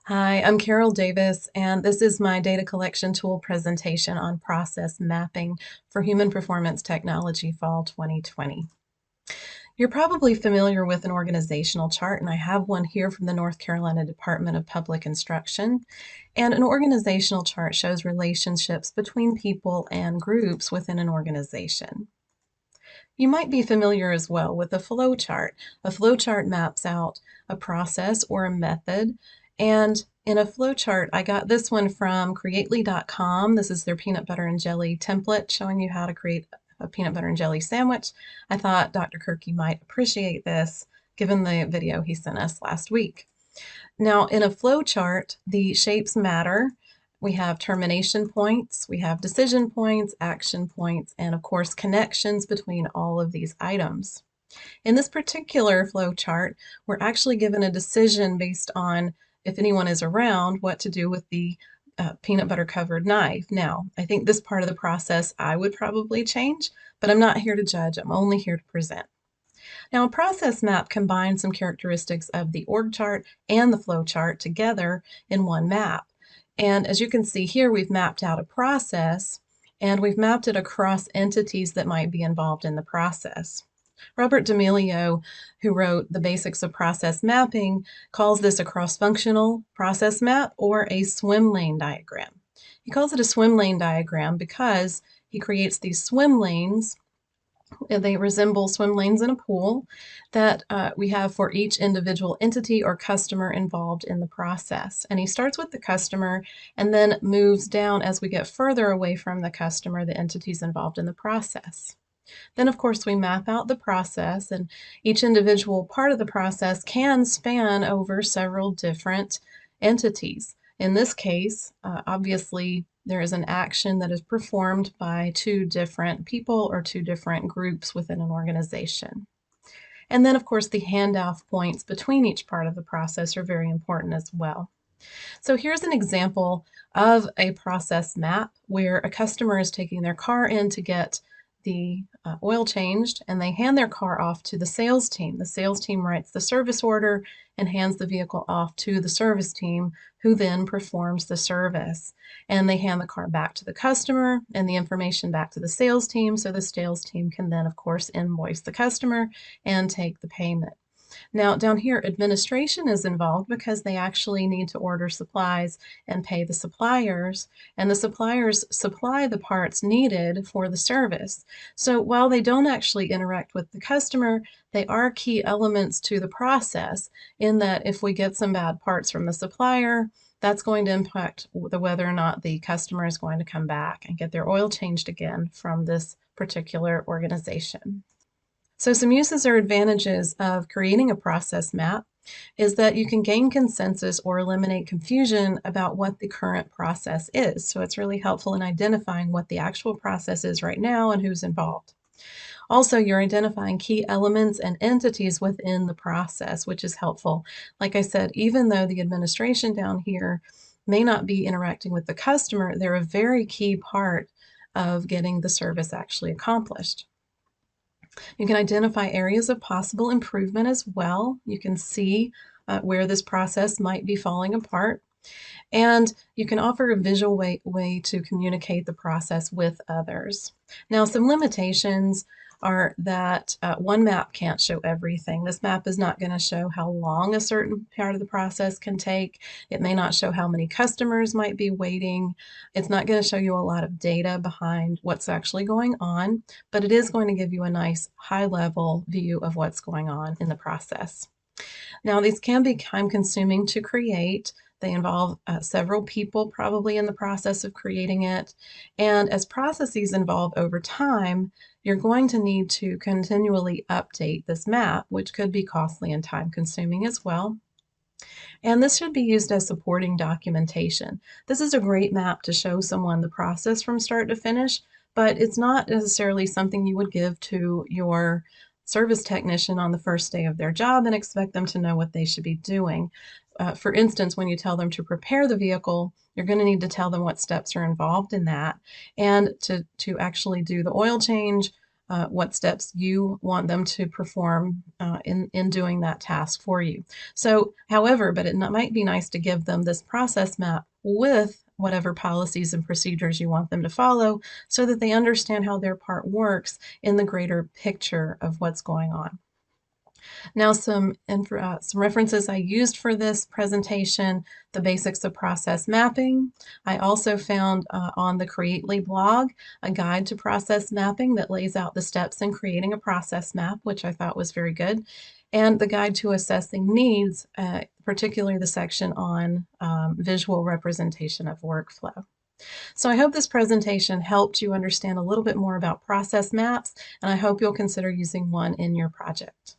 Hi, I'm Carol Davis, and this is my data collection tool presentation on process mapping for Human Performance Technology Fall 2020. You're probably familiar with an organizational chart, and I have one here from the North Carolina Department of Public Instruction. And an organizational chart shows relationships between people and groups within an organization. You might be familiar as well with a flow chart. A flow chart maps out a process or a method. And in a flow chart, I got this one from creately.com. This is their peanut butter and jelly template showing you how to create a peanut butter and jelly sandwich. I thought Dr. Kirky might appreciate this given the video he sent us last week. Now, in a flow chart, the shapes matter. We have termination points, we have decision points, action points, and of course, connections between all of these items. In this particular flow chart, we're actually given a decision based on, if anyone is around, what to do with the peanut butter covered knife. Now, I think this part of the process I would probably change, but I'm not here to judge, I'm only here to present. Now, a process map combines some characteristics of the org chart and the flow chart together in one map. And as you can see here, we've mapped out a process and we've mapped it across entities that might be involved in the process. Robert D'Amelio, who wrote The Basics of Process Mapping, calls this a cross-functional process map or a swim lane diagram. He calls it a swim lane diagram because he creates these swim lanes. They resemble swim lanes in a pool that we have for each individual entity or customer involved in the process. And he starts with the customer and then moves down as we get further away from the customer, the entities involved in the process. Then, of course, we map out the process, and each individual part of the process can span over several different entities. In this case, obviously, there is an action that is performed by two different people or two different groups within an organization. And then, of course, the handoff points between each part of the process are very important as well. So here's an example of a process map where a customer is taking their car in to get the oil changed, and they hand their car off to the sales team. The sales team writes the service order and hands the vehicle off to the service team, who then performs the service. And they hand the car back to the customer and the information back to the sales team, so the sales team can then, of course, invoice the customer and take the payment. Now, down here, administration is involved because they actually need to order supplies and pay the suppliers, and the suppliers supply the parts needed for the service. So while they don't actually interact with the customer, they are key elements to the process in that if we get some bad parts from the supplier, that's going to impact whether or not the customer is going to come back and get their oil changed again from this particular organization. So some uses or advantages of creating a process map is that you can gain consensus or eliminate confusion about what the current process is. So it's really helpful in identifying what the actual process is right now and who's involved. Also, you're identifying key elements and entities within the process, which is helpful. Like I said, even though the administration down here may not be interacting with the customer, they're a very key part of getting the service actually accomplished. You can identify areas of possible improvement as well. You can see where this process might be falling apart. And you can offer a visual way to communicate the process with others. Now, some limitations are that one map can't show everything. This map is not going to show how long a certain part of the process can take. It may not show how many customers might be waiting. It's not going to show you a lot of data behind what's actually going on, but it is going to give you a nice high-level view of what's going on in the process. Now, these can be time-consuming to create. They involve several people probably in the process of creating it. And as processes evolve over time, you're going to need to continually update this map, which could be costly and time-consuming as well. And this should be used as supporting documentation. This is a great map to show someone the process from start to finish, but it's not necessarily something you would give to your service technician on the first day of their job and expect them to know what they should be doing. For instance, when you tell them to prepare the vehicle, you're going to need to tell them what steps are involved in that. And to actually do the oil change, what steps you want them to perform in doing that task for you. So, however, but it might be nice to give them this process map with whatever policies and procedures you want them to follow so that they understand how their part works in the greater picture of what's going on. Now, some references I used for this presentation: the basics of process mapping. I also found on the Creately blog a guide to process mapping that lays out the steps in creating a process map, which I thought was very good, and the guide to assessing needs, particularly the section on visual representation of workflow. So I hope this presentation helped you understand a little bit more about process maps, and I hope you'll consider using one in your project.